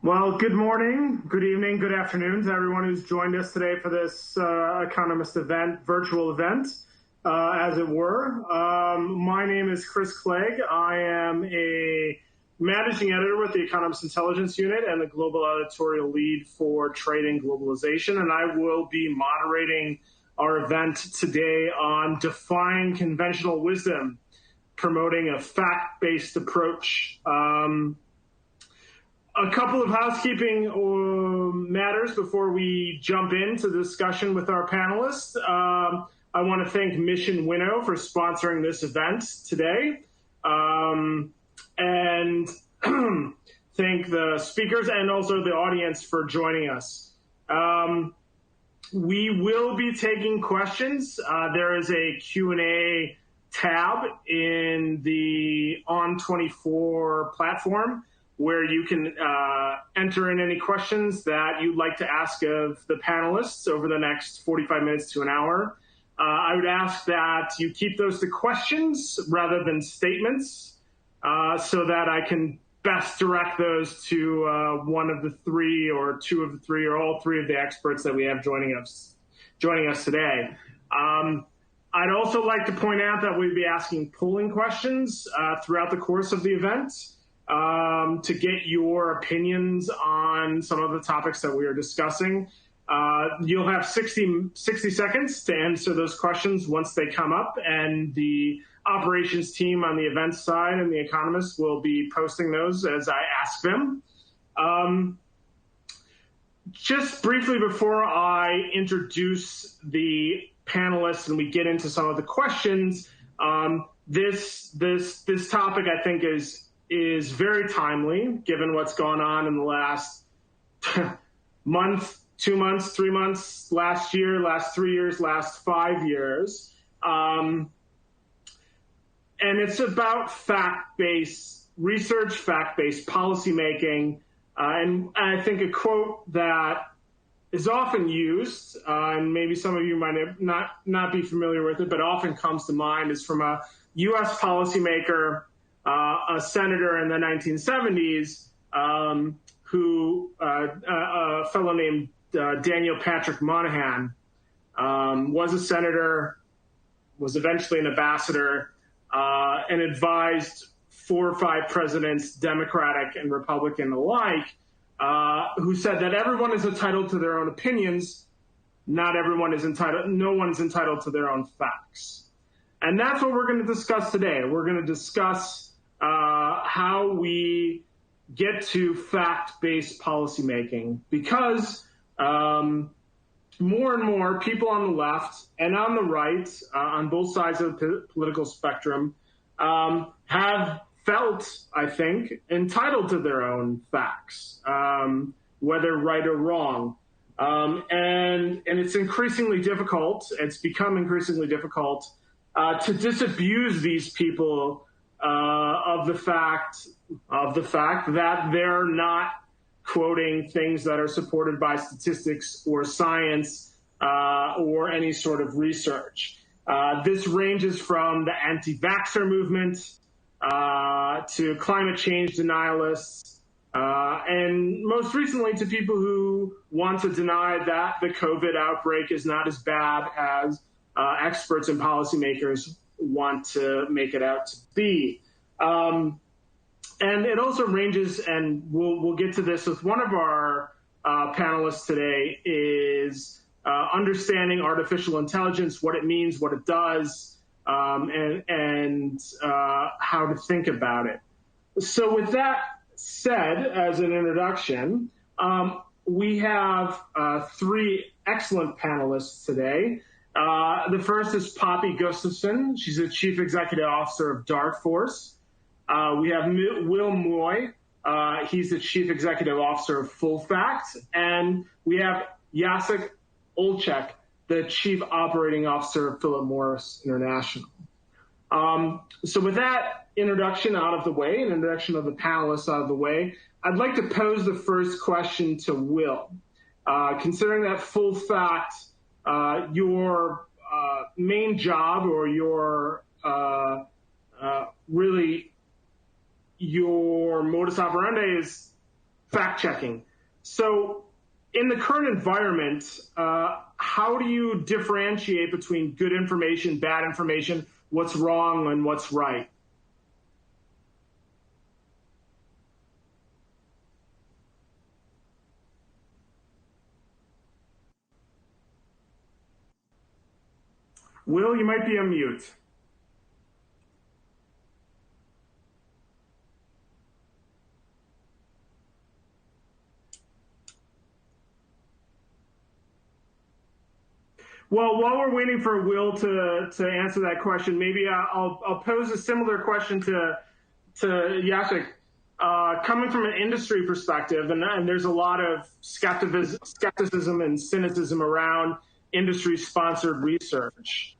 Well, good morning, good evening, good afternoon to everyone who's joined us today for this Economist event, virtual event, as it were. My name is Chris Clague. I am a managing editor with the Economist Intelligence Unit and the global editorial lead for trade and globalization, and I will be moderating our event today on defying conventional wisdom, promoting a fact-based approach. A couple of housekeeping matters before we jump into the discussion with our panelists. I want to thank Mission Winnow for sponsoring this event today, and thank the speakers and also the audience for joining us. We will be taking questions. There is a Q&A tab in the On24 platform where you can enter in any questions that you'd like to ask of the panelists over the next 45 minutes to an hour. I would ask that you keep those to questions rather than statements so that I can best direct those to one of the three or two of the three or all three of the experts that we have joining us today. I'd also like to point out that we'd be asking polling questions throughout the course of the event to get your opinions on some of the topics that we are discussing. You'll have 60 seconds to answer those questions once they come up, and the operations team on the events side and the Economist will be posting those as I ask them. Just briefly before I introduce the panelists and we get into some of the questions, this topic I think is very timely given what's gone on in the last month, 2 months, 3 months, last year, last 3 years, last 5 years. And it's about fact-based research, fact-based policymaking. And I think a quote that is often used, and maybe some of you might not be familiar with it, but often comes to mind, is from a U.S. policymaker, a senator in the 1970s, a fellow named Daniel Patrick Moynihan, was a senator, was eventually an ambassador, and advised 4 or 5 presidents, Democratic and Republican alike, who said that everyone is entitled to their own opinions, no one's entitled to their own facts. And that's what we're going to discuss today. We're going to discuss how we get to fact-based policymaking, because more and more people on the left and on the right, on both sides of the political spectrum, have felt, I think, entitled to their own facts, whether right or wrong. And it's increasingly difficult, it's become increasingly difficult to disabuse these people of the fact that they're not quoting things that are supported by statistics or science or any sort of research. This ranges from the anti-vaxxer movement to climate change denialists, and most recently to people who want to deny that the COVID outbreak is not as bad as experts and policymakers want to make it out to be. And it also ranges, and we'll get to this with one of our panelists today, is understanding artificial intelligence, what it means, what it does, and how to think about it. So with that said, as an introduction, we have 3 excellent panelists today. The first is Poppy Gustafsson. She's the Chief Executive Officer of Darktrace. We have Will Moy. He's the Chief Executive Officer of Full Fact. And we have Jacek Olczak, the Chief Operating Officer of Philip Morris International. So with that introduction out of the way, an introduction of the panelists out of the way, I'd like to pose the first question to Will. Considering that Full Fact, your main job, or your really your modus operandi, is fact-checking. So in the current environment, how do you differentiate between good information, bad information, what's wrong and what's right? Will, you might be on mute. Well, while we're waiting for Will to answer that question, maybe I'll pose a similar question to Jacek. Coming from an industry perspective, and there's a lot of skepticism and cynicism around industry-sponsored research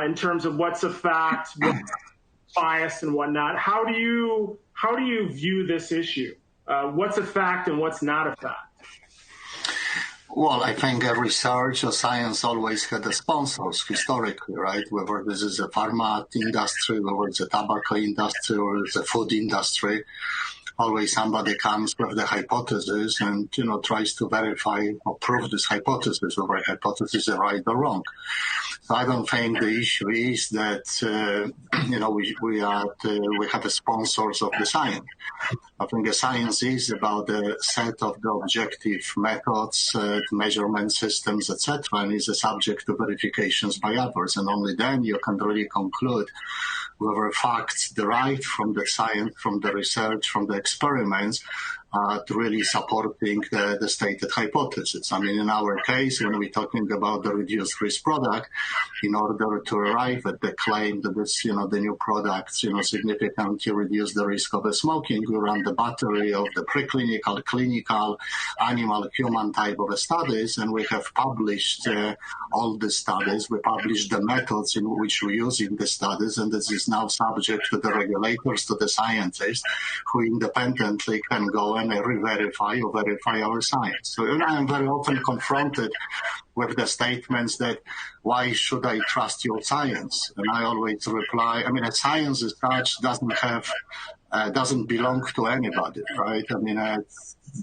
in terms of what's a fact, what's biased, and whatnot. How do you view this issue? What's a fact and what's not a fact? Well, I think research or science always had the sponsors historically, right? Whether this is a pharma industry, whether it's a tobacco industry, or it's a food industry, always somebody comes with the hypothesis and, tries to verify or prove this hypothesis, whether hypothesis is right or wrong. So I don't think the issue is that, we have the sponsors of the science. I think the science is about a set of the objective methods, measurement systems, etc., and is a subject to verifications by others. And only then you can really conclude whether facts derived from the science, from the research, from the experiments, to really supporting the stated hypothesis. I mean, in our case, when we're talking about the reduced risk product, in order to arrive at the claim that this, the new products, significantly reduce the risk of smoking, we run the battery of the preclinical, clinical, animal, human type of studies, and we have published all the studies. We published the methods in which we use in the studies, and this is now subject to the regulators, to the scientists, who independently can go and re-verify or verify our science. So I am very often confronted with the statements that, why should I trust your science? And I always reply, a science as such doesn't belong to anybody, right?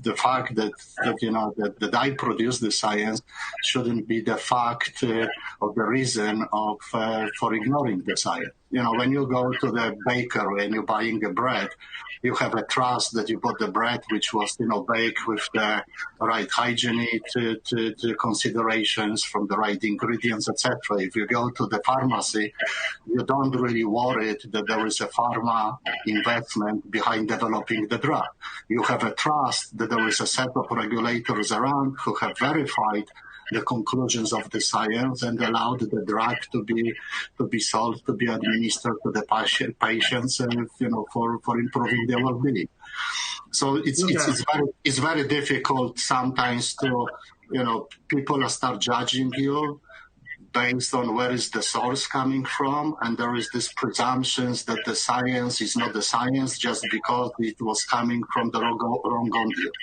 The fact that I produce the science shouldn't be the fact or the reason for ignoring the science. When you go to the bakery and you're buying a bread, you have a trust that you bought the bread which was, baked with the right hygienic to considerations from the right ingredients, etc. If you go to the pharmacy, you don't really worry that there is a pharma investment behind developing the drug. You have a trust that there is a set of regulators around who have verified the conclusions of the science and allowed the drug to be sold, to be administered to the patients, and for improving their well-being. So it's very difficult sometimes to people start judging you based on where is the source coming from, and there is this presumptions that the science is not the science just because it was coming from the wrong audience.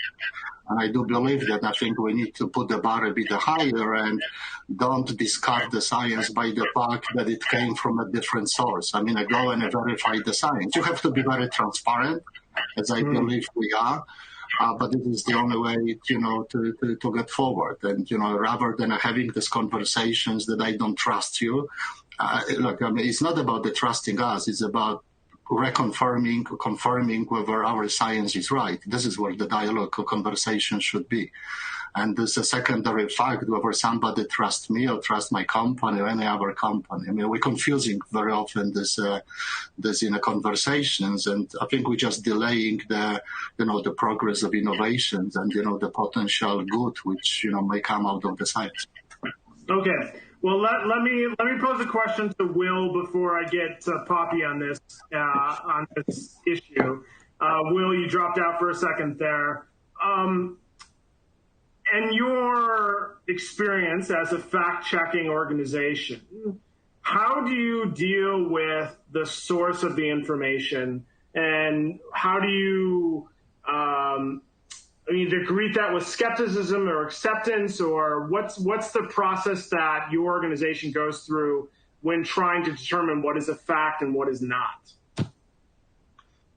And I do believe that. I think we need to put the bar a bit higher and don't discard the science by the fact that it came from a different source. I go and verify the science. You have to be very transparent, as I believe we are. But it is the only way, to get forward. And, rather than having these conversations that I don't trust you, it's not about the trusting us. It's about confirming whether our science is right. This is where the dialogue or conversation should be. And there's a secondary fact whether somebody trusts me or trusts my company or any other company. We're confusing very often this in the conversations, and I think we're just delaying the progress of innovations and the potential good which may come out of the science. Okay. Well, let me pose a question to Will before I get Poppy on this issue. Will, you dropped out for a second there. In your experience as a fact-checking organization, how do you deal with the source of the information, and how do you either greet that with skepticism or acceptance, or what's the process that your organization goes through when trying to determine what is a fact and what is not?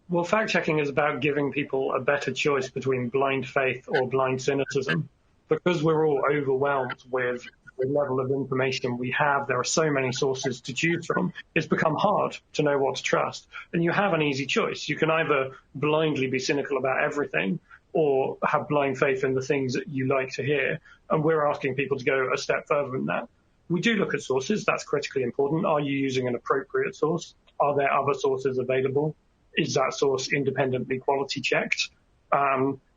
Well, fact-checking is about giving people a better choice between blind faith or blind cynicism. Because we're all overwhelmed with the level of information we have, there are so many sources to choose from, it's become hard to know what to trust. And you have an easy choice. You can either blindly be cynical about everything or have blind faith in the things that you like to hear. And we're asking people to go a step further than that. We do look at sources. That's critically important. Are you using an appropriate source? Are there other sources available? Is that source independently quality checked?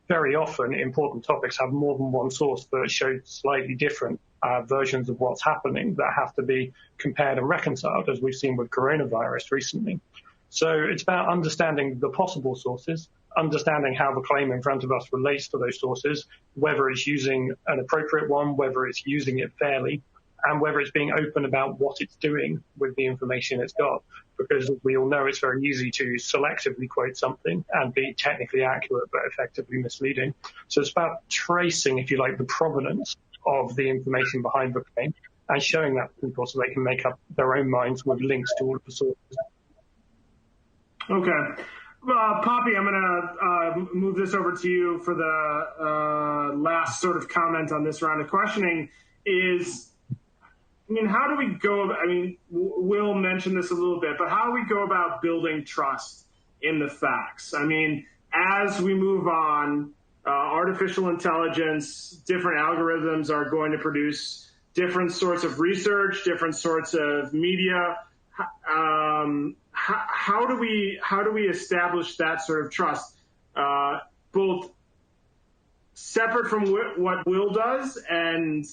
Very often, important topics have more than one source that show slightly different versions of what's happening that have to be compared and reconciled, as we've seen with coronavirus recently. So it's about understanding the possible sources, understanding how the claim in front of us relates to those sources, whether it's using an appropriate one, whether it's using it fairly, and whether it's being open about what it's doing with the information it's got. Because we all know it's very easy to selectively quote something and be technically accurate but effectively misleading. So it's about tracing, if you like, the provenance of the information behind the claim and showing that to people so they can make up their own minds with links to all of the sources. Okay. Poppy, I'm going to move this over to you for the last sort of comment on this round of questioning how do we go? Will mentioned this a little bit, but how do we go about building trust in the facts? As we move on, artificial intelligence, different algorithms are going to produce different sorts of research, different sorts of media. How do we establish that sort of trust, both separate from what Will does and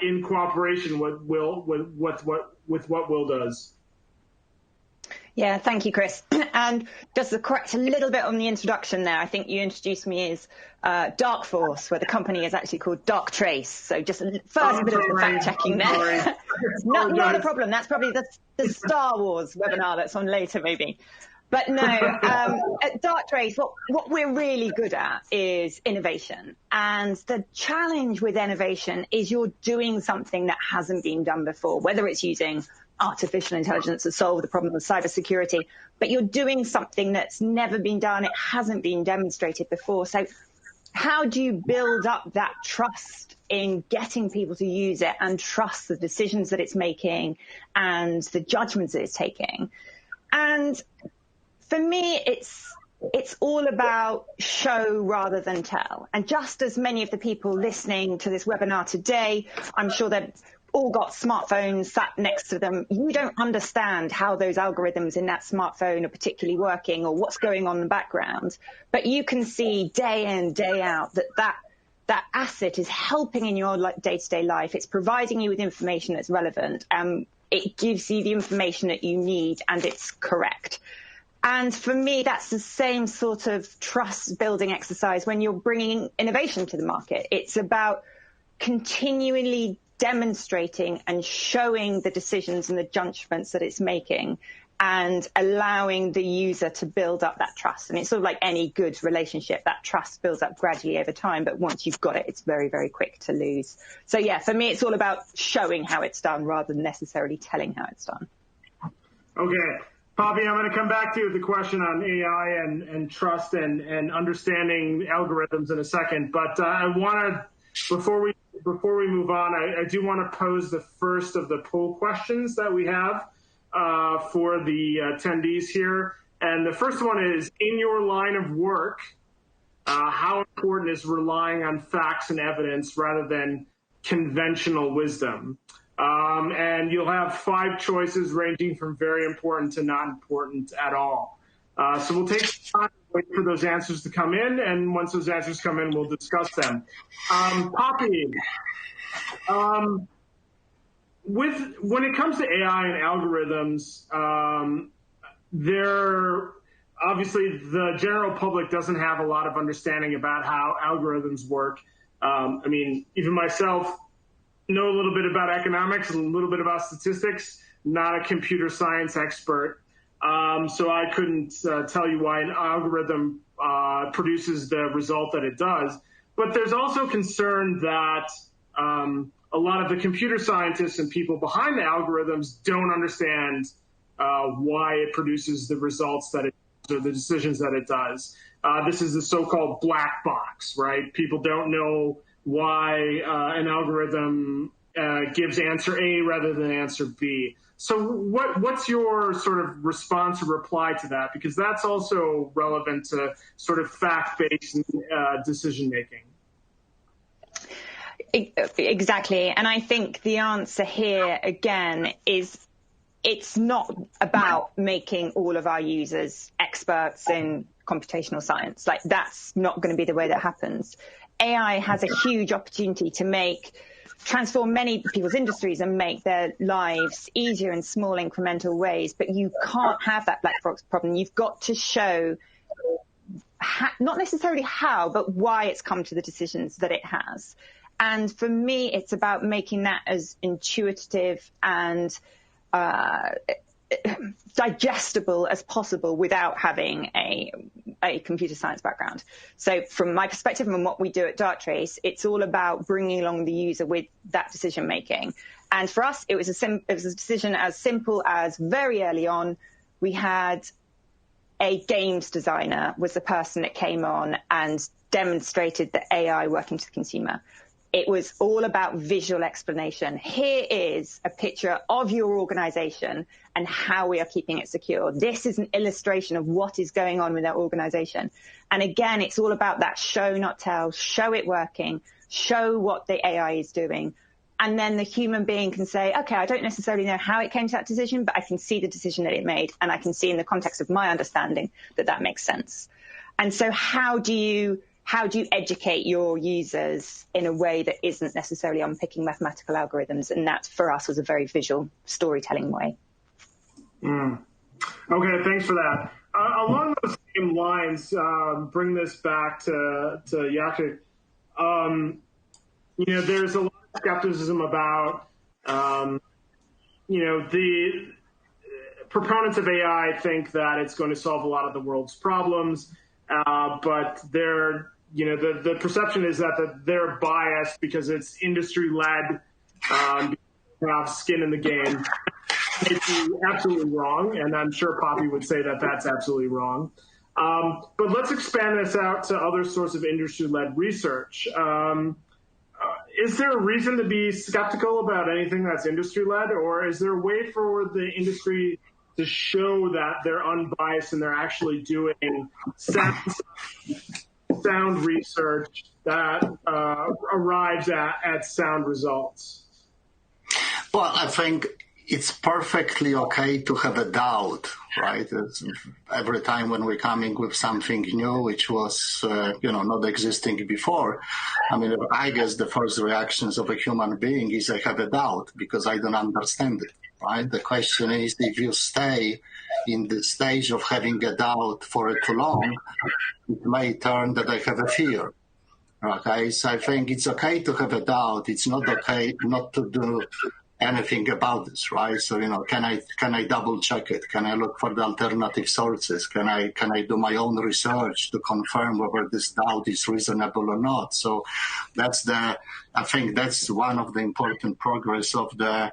in cooperation with what Will does? Yeah, thank you, Chris. And just to correct a little bit on the introduction there, I think you introduced me as Dark Force, where the company is actually called Darktrace. So just first bit of fact-checking there. not a problem. That's probably the Star Wars webinar that's on later, maybe. But no, at Darktrace, what we're really good at is innovation. And the challenge with innovation is you're doing something that hasn't been done before, whether it's using artificial intelligence to solve the problem of cybersecurity, but you're doing something that's never been done. It hasn't been demonstrated before. So how do you build up that trust in getting people to use it and trust the decisions that it's making and the judgments that it's taking? And for me, it's all about show rather than tell. And just as many of the people listening to this webinar today, I'm sure they've all got smartphones sat next to them. You don't understand how those algorithms in that smartphone are particularly working or what's going on in the background. But you can see day in, day out that asset is helping in your day-to-day life. It's providing you with information that's relevant. It gives you the information that you need and it's correct. And for me, that's the same sort of trust-building exercise when you're bringing innovation to the market. It's about continually demonstrating and showing the decisions and the judgments that it's making and allowing the user to build up that trust. And it's sort of like any good relationship, that trust builds up gradually over time. But once you've got it, it's very, very quick to lose. So, yeah, for me, it's all about showing how it's done rather than necessarily telling how it's done. Okay. Poppy, I'm going to come back to you with the question on AI and trust and understanding algorithms in a second. But I want to, before we move on, I do want to pose the first of the poll questions that we have for the attendees here. And the first one is, in your line of work, how important is relying on facts and evidence rather than conventional wisdom? And you'll have 5 choices ranging from very important to not important at all. So we'll take some time to wait for those answers to come in, and once those answers come in, we'll discuss them. Poppy, when it comes to AI and algorithms, obviously the general public doesn't have a lot of understanding about how algorithms work. Even myself, know a little bit about economics, a little bit about statistics, not a computer science expert. So I couldn't tell you why an algorithm produces the result that it does. But there's also concern that a lot of the computer scientists and people behind the algorithms don't understand why it produces the results that it does or the decisions that it does. This is the so-called black box, right? People don't know why an algorithm gives answer A rather than answer B. So what's your sort of response or reply to that? Because that's also relevant to sort of fact-based decision-making. Exactly. And I think the answer here, again, is it's not about making all of our users experts in computational science. Like, that's not going to be the way that happens. AI has a huge opportunity to transform many people's industries and make their lives easier in small incremental ways. But you can't have that black box problem. You've got to show not necessarily how, but why it's come to the decisions that it has. And for me, it's about making that as intuitive and digestible as possible without having a computer science background. So from my perspective and what we do at Darktrace, it's all about bringing along the user with that decision making. And for us, it was a decision as simple as very early on, we had a games designer was the person that came on and demonstrated the AI working to the consumer. It was all about visual explanation. Here is a picture of your organization and how we are keeping it secure. This is an illustration of what is going on with our organization. And again, it's all about that show, not tell, show it working, show what the AI is doing. And then the human being can say, okay, I don't necessarily know how it came to that decision, but I can see the decision that it made. And I can see in the context of my understanding that that makes sense. And so how do you educate your users in a way that isn't necessarily unpicking mathematical algorithms? And that, for us, was a very visual storytelling way. Okay, thanks for that. Along those same lines, bring this back to Jacek. There's a lot of skepticism about, the proponents of AI think that it's going to solve a lot of the world's problems, but the perception is that they're biased because it's industry-led, have skin in the game. It's absolutely wrong, and I'm sure Poppy would say that that's absolutely wrong. But let's expand this out to other sorts of industry-led research. Is there a reason to be skeptical about anything that's industry-led, or is there a way for the industry to show that they're unbiased and they're actually doing sound research that arrives at sound results? Well, I think it's perfectly okay to have a doubt, right? Every time when we're coming with something new, which was, not existing before, I guess the first reactions of a human being is I have a doubt because I don't understand it, right? The question is, if you stay in the stage of having a doubt for too long, it may turn that I have a fear. Okay, so I think it's okay to have a doubt. It's not okay not to do anything about this, right? So, can I double check it? Can I look for the alternative sources? Can I do my own research to confirm whether this doubt is reasonable or not? So I think that's one of the important progress of the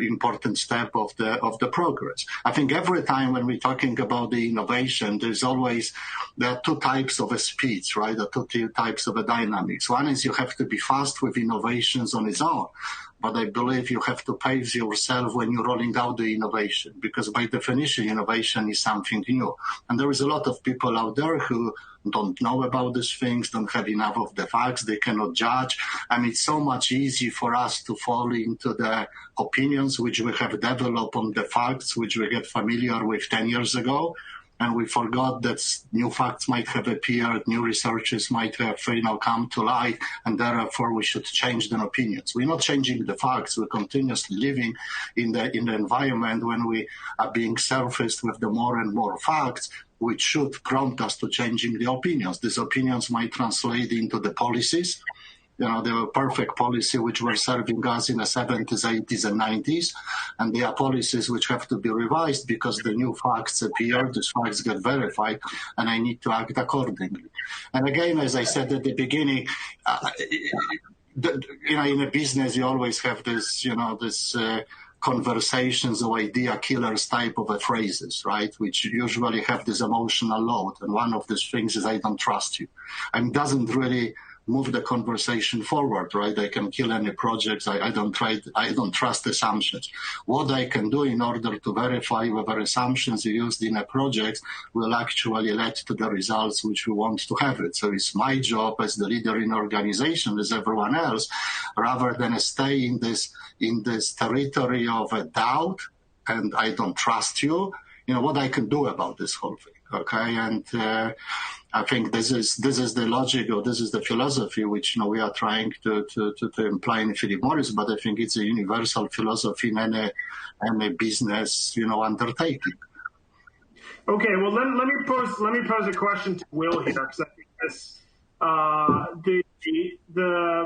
important step of the progress. I think every time when we're talking about the innovation, there are two types of a speeds, right? There are two types of a dynamics. One is you have to be fast with innovations on its own. But I believe you have to pace yourself when you're rolling out the innovation, because by definition, innovation is something new. And there is a lot of people out there who don't know about these things, don't have enough of the facts, they cannot judge. It's so much easier for us to fall into the opinions which we have developed on the facts which we get familiar with 10 years ago. And we forgot that new facts might have appeared, new researches might have come to light, and therefore we should change the opinions. We're not changing the facts. We're continuously living in the environment when we are being surfaced with the more and more facts, which should prompt us to changing the opinions. These opinions might translate into the policies. They were perfect policy which were serving us in the 70s, 80s, and 90s. And they are policies which have to be revised because the new facts appear, these facts get verified, and I need to act accordingly. And again, as I said at the beginning, in a business, you always have this, conversations or idea killers type of phrases, right, which usually have this emotional load. And one of these things is, I don't trust you. And doesn't really move the conversation forward, right? I can kill any projects. I don't trust assumptions. What I can do in order to verify whether assumptions used in a project will actually lead to the results which we want to have it. So it's my job as the leader in organization, as everyone else, rather than stay in this territory of a doubt and I don't trust you, what I can do about this whole thing. Okay, and I think this is the logic, or this is the philosophy which we are trying to imply in Philip Morris, but I think it's a universal philosophy in any business undertaking. Okay, well let me pose a question to Will here, because I think this the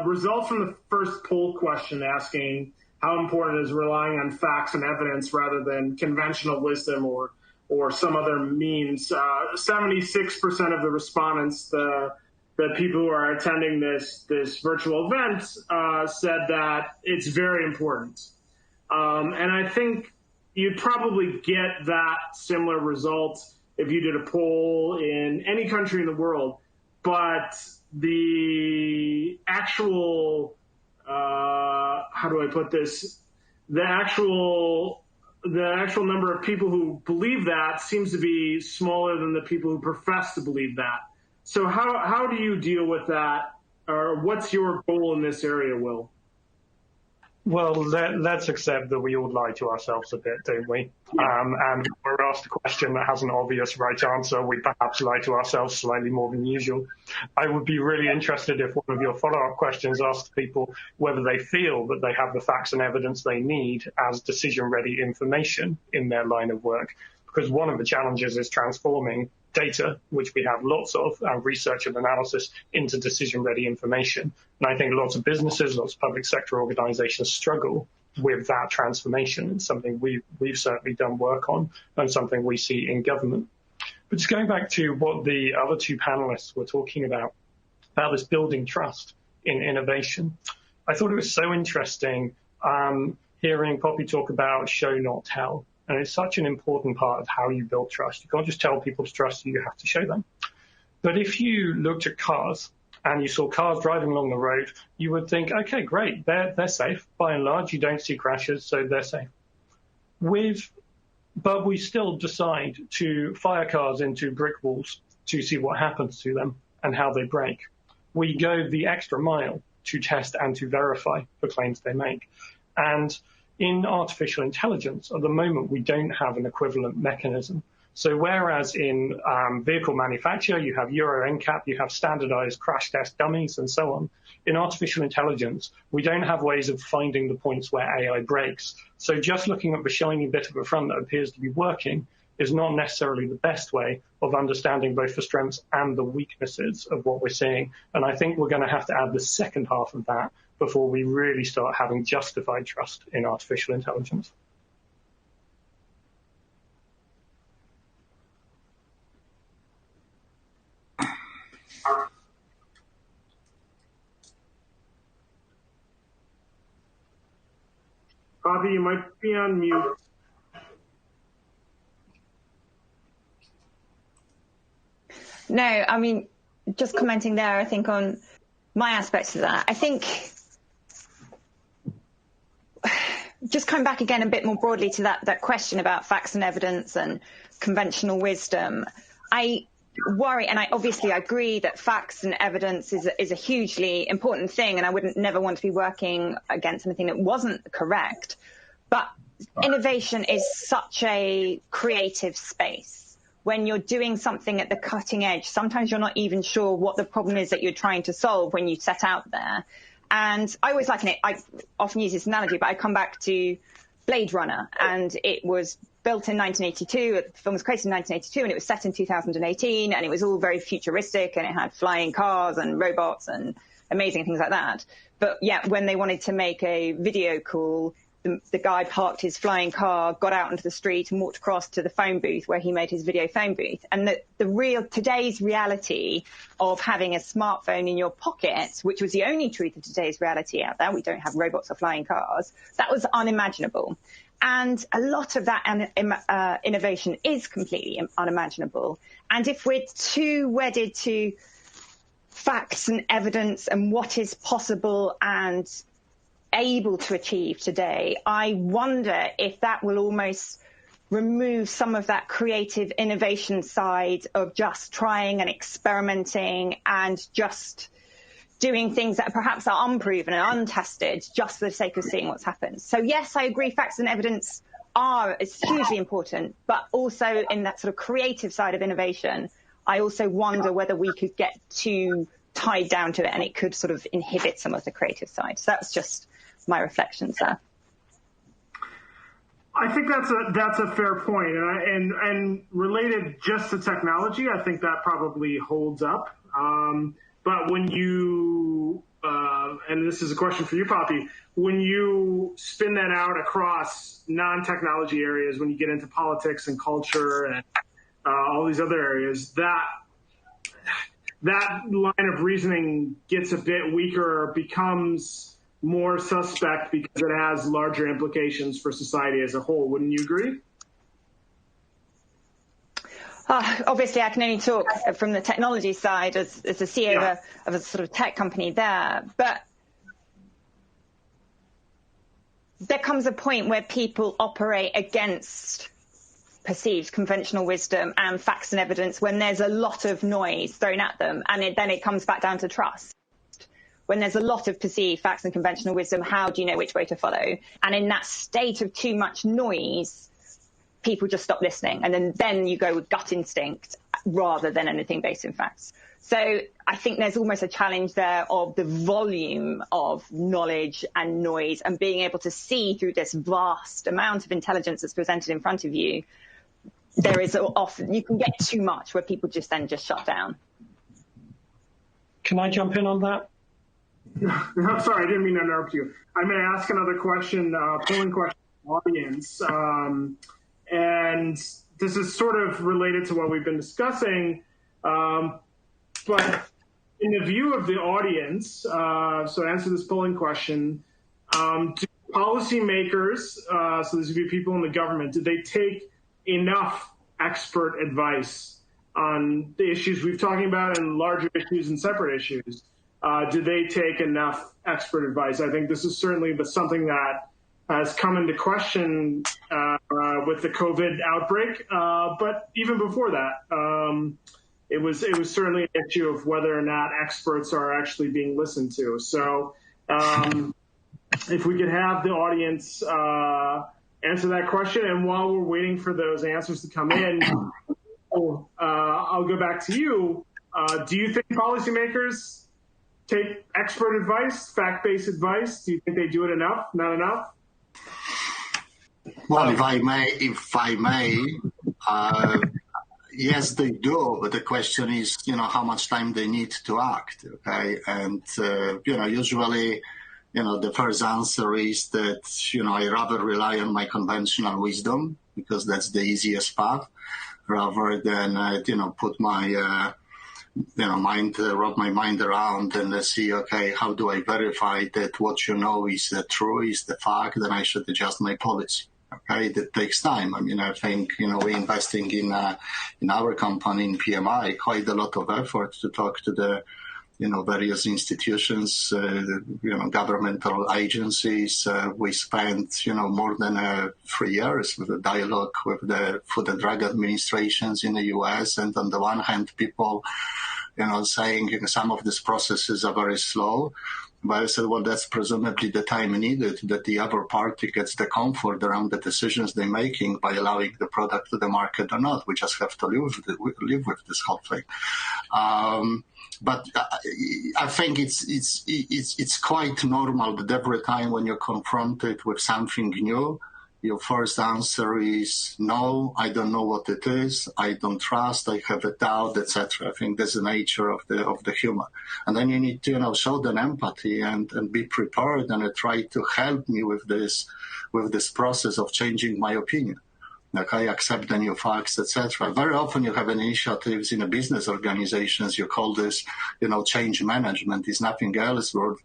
results from the first poll question asking how important is relying on facts and evidence rather than conventional wisdom or some other means. 76% of the respondents, the people who are attending this virtual event, said that it's very important. And I think you'd probably get that similar result if you did a poll in any country in the world. But the actual, how do I put this? The actual number of people who believe that seems to be smaller than the people who profess to believe that. So how do you deal with that, or what's your goal in this area, Will? Well, let's accept that we all lie to ourselves a bit, don't we? Yeah. And we're asked a question that has an obvious right answer. We perhaps lie to ourselves slightly more than usual. I would be really interested if one of your follow-up questions asked people whether they feel that they have the facts and evidence they need as decision-ready information in their line of work. Because one of the challenges is transforming data, which we have lots of, and research and analysis, into decision-ready information. And I think lots of businesses, lots of public sector organizations struggle with that transformation. It's something we've certainly done work on, and something we see in government. But just going back to what the other two panelists were talking about this building trust in innovation, I thought it was so interesting hearing Poppy talk about show, not tell. And it's such an important part of how you build trust. You can't just tell people to trust you, you have to show them. But if you looked at cars and you saw cars driving along the road, you would think, okay, great, they're safe. By and large, you don't see crashes, so they're safe. But we still decide to fire cars into brick walls to see what happens to them and how they break. We go the extra mile to test and to verify the claims they make. And in artificial intelligence, at the moment, we don't have an equivalent mechanism. So whereas in vehicle manufacture, you have Euro NCAP, you have standardized crash test dummies and so on, in artificial intelligence, we don't have ways of finding the points where AI breaks. So just looking at the shiny bit of the front that appears to be working is not necessarily the best way of understanding both the strengths and the weaknesses of what we're seeing. And I think we're going to have to add the second half of that before we really start having justified trust in artificial intelligence. Bobby, you might be on mute. No, I mean, just commenting there, I think on my aspects of that, I think just coming back again a bit more broadly to that question about facts and evidence and conventional wisdom, I worry, and I agree that facts and evidence is a hugely important thing, and I wouldn't never want to be working against anything that wasn't correct. But innovation is such a creative space. When you're doing something at the cutting edge, sometimes you're not even sure what the problem is that you're trying to solve when you set out there. And I always liken it, I often use this analogy, but I come back to Blade Runner, and it was built in 1982, the film was created in 1982, and it was set in 2018, and it was all very futuristic, and it had flying cars and robots and amazing things like that. But yet, when they wanted to make a video call, the guy parked his flying car, got out into the street and walked across to the phone booth where he made his video phone booth. And today's reality of having a smartphone in your pocket, which was the only truth of today's reality out there, we don't have robots or flying cars, that was unimaginable. And a lot of that innovation is completely unimaginable. And if we're too wedded to facts and evidence and what is possible and able to achieve today, I wonder if that will almost remove some of that creative innovation side of just trying and experimenting and just doing things that perhaps are unproven and untested just for the sake of seeing what's happened. So yes, I agree, facts and evidence is hugely important, but also in that sort of creative side of innovation, I also wonder whether we could get too tied down to it and it could sort of inhibit some of the creative side. So that's just my reflections there. I think that's a fair point, and related just to technology, I think that probably holds up. But when you, and this is a question for you, Poppy, when you spin that out across non-technology areas, when you get into politics and culture and all these other areas, that line of reasoning gets a bit weaker, or becomes more suspect because it has larger implications for society as a whole. Wouldn't you agree? Obviously, I can only talk from the technology side as the CEO of a sort of tech company there. But there comes a point where people operate against perceived conventional wisdom and facts and evidence when there's a lot of noise thrown at them. And then it comes back down to trust. When there's a lot of perceived facts and conventional wisdom, how do you know which way to follow? And in that state of too much noise, people just stop listening. And then you go with gut instinct rather than anything based in facts. So I think there's almost a challenge there of the volume of knowledge and noise and being able to see through this vast amount of intelligence that's presented in front of you. There is often, you can get too much where people just shut down. Can I jump in on that? No, sorry, I didn't mean to interrupt you. I'm going to ask another question, polling question to the audience. And this is sort of related to what we've been discussing. But in the view of the audience, so answer this polling question, do policymakers, so this would be people in the government, did they take enough expert advice on the issues we've talking about and larger issues and separate issues? Did they take enough expert advice? I think this is certainly something that has come into question with the COVID outbreak. But even before that, it was certainly an issue of whether or not experts are actually being listened to. So if we could have the audience answer that question. And while we're waiting for those answers to come in, I'll go back to you. Do you think policymakers take expert advice, fact-based advice? Do you think they do it enough? Not enough? Well, if I may, yes, they do. But the question is, how much time they need to act. Okay, and usually, the first answer is that I rather rely on my conventional wisdom because that's the easiest path, rather than put my wrap my mind around and see, okay, how do I verify that what is true, is the fact, then I should adjust my policy. Okay, that takes time. I mean, I think, we're investing in our company, in PMI, quite a lot of effort to talk to the, various institutions, governmental agencies. We spent, more than 3 years with a dialogue with the Food and Drug Administrations in the US. And on the one hand, people, saying some of these processes are very slow. But I said, well, that's presumably the time needed that the other party gets the comfort around the decisions they're making by allowing the product to the market or not. We just have to live with this whole thing. But I think it's quite normal that every time when you're confronted with something new, your first answer is no, I don't know what it is, I don't trust, I have a doubt, etc. I think that's the nature of the human. And then you need to, show them empathy and be prepared and try to help me with this process of changing my opinion. Okay, accept the new facts, etc. Very often you have initiatives in a business organizations. You call this, change management. Is nothing else but,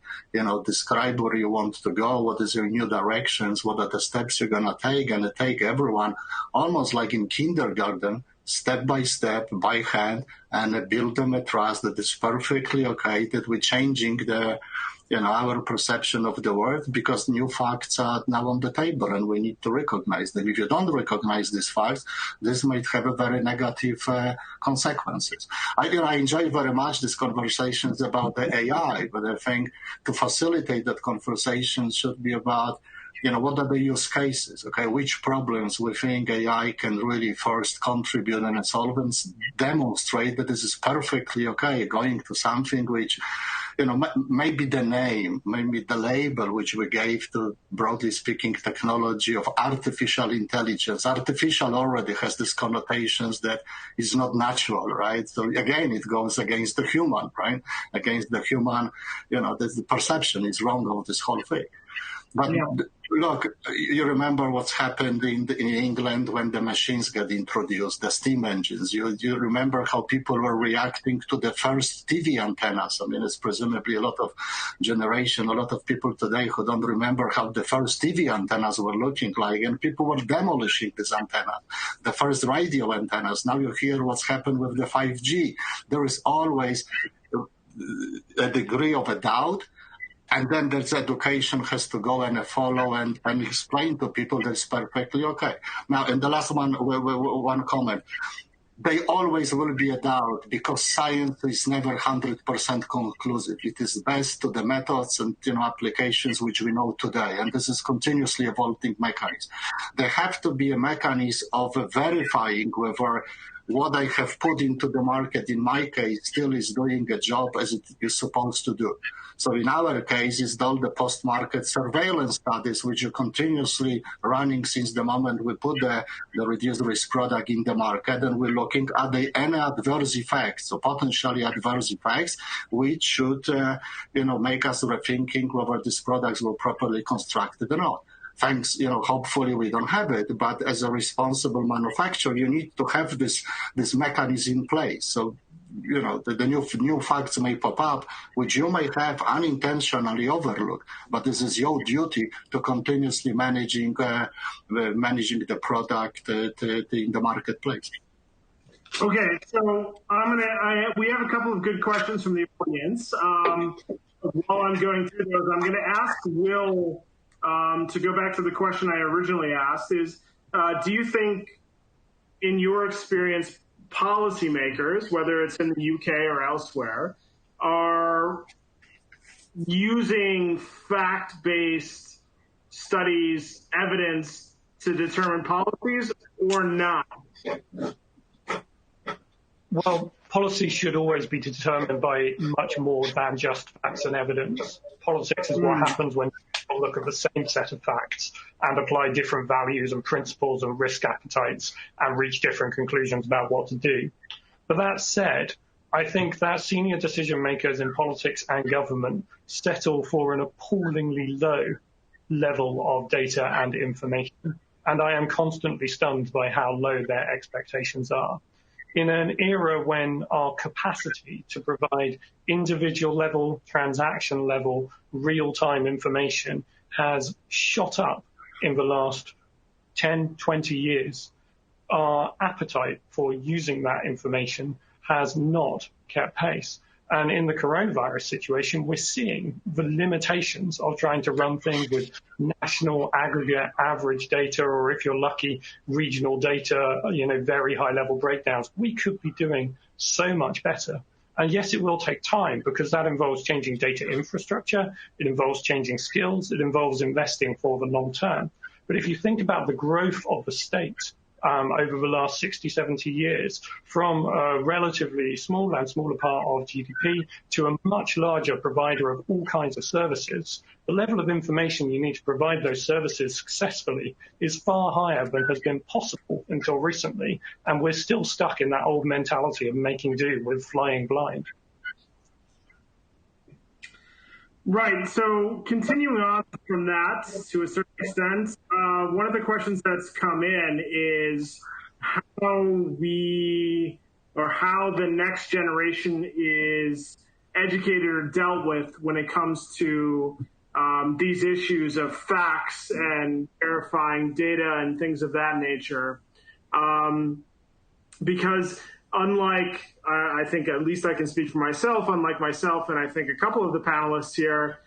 describe where you want to go, what is your new directions, what are the steps you're gonna take, and take everyone almost like in kindergarten, step by step, by hand, and build them a trust that is perfectly okay, that we're changing our perception of the world because new facts are now on the table and we need to recognize them. If you don't recognize these facts, this might have a very negative consequences. I enjoy very much these conversations about the AI, but I think to facilitate that conversation should be about what are the use cases? Okay, which problems we think AI can really first contribute and solve and demonstrate that this is perfectly okay, going to something which, maybe the name, maybe the label which we gave to, broadly speaking, technology of artificial intelligence. Artificial already has these connotations that is not natural, right? So again, it goes against the human, right? Against the human, the perception is wrong of this whole thing. But look, you remember what's happened in England when the machines got introduced, the steam engines. You remember how people were reacting to the first TV antennas. I mean, it's presumably a lot of people today who don't remember how the first TV antennas were looking like, and people were demolishing this antenna. The first radio antennas. Now you hear what's happened with the 5G. There is always a degree of a doubt. And then there's education has to go and follow and explain to people that it's perfectly okay. Now, and the last one comment. They always will be a doubt because science is never 100% conclusive. It is based to the methods and applications which we know today. And this is continuously evolving mechanism. There have to be a mechanism of verifying whether what I have put into the market, in my case, still is doing a job as it is supposed to do. So in our case, it's all the post-market surveillance studies, which are continuously running since the moment we put the reduced risk product in the market, and we're looking at any adverse effects, so potentially adverse effects, which should, make us rethinking whether these products were properly constructed or not. Thanks, hopefully we don't have it, but as a responsible manufacturer, you need to have this mechanism in place. So, the new facts may pop up, which you may have unintentionally overlooked, but this is your duty to continuously managing the product in the marketplace. Okay, so we have a couple of good questions from the audience. While I'm going through those, I'm going to ask Will, to go back to the question I originally asked, is do you think, in your experience, policymakers, whether it's in the UK or elsewhere, are using fact-based studies, evidence to determine policies or not? Well, policy should always be determined by much more than just facts and evidence. Politics is what happens when people look at the same set of facts and apply different values and principles and risk appetites and reach different conclusions about what to do. But that said, I think that senior decision makers in politics and government settle for an appallingly low level of data and information. And I am constantly stunned by how low their expectations are. In an era when our capacity to provide individual level, transaction level, real-time information has shot up in the last 10, 20 years, our appetite for using that information has not kept pace. And in the coronavirus situation, we're seeing the limitations of trying to run things with national aggregate average data, or if you're lucky, regional data, very high level breakdowns. We could be doing so much better. And yes, it will take time because that involves changing data infrastructure. It involves changing skills. It involves investing for the long term. But if you think about the growth of the state over the last 60, 70 years, from a relatively small and smaller part of GDP to a much larger provider of all kinds of services. The level of information you need to provide those services successfully is far higher than has been possible until recently, and we're still stuck in that old mentality of making do with flying blind. Right. So continuing on from that to a certain extent, one of the questions that's come in is how the next generation is educated or dealt with when it comes to these issues of facts and verifying data and things of that nature. Because unlike, I think at least I can speak for myself, unlike myself and I think a couple of the panelists here,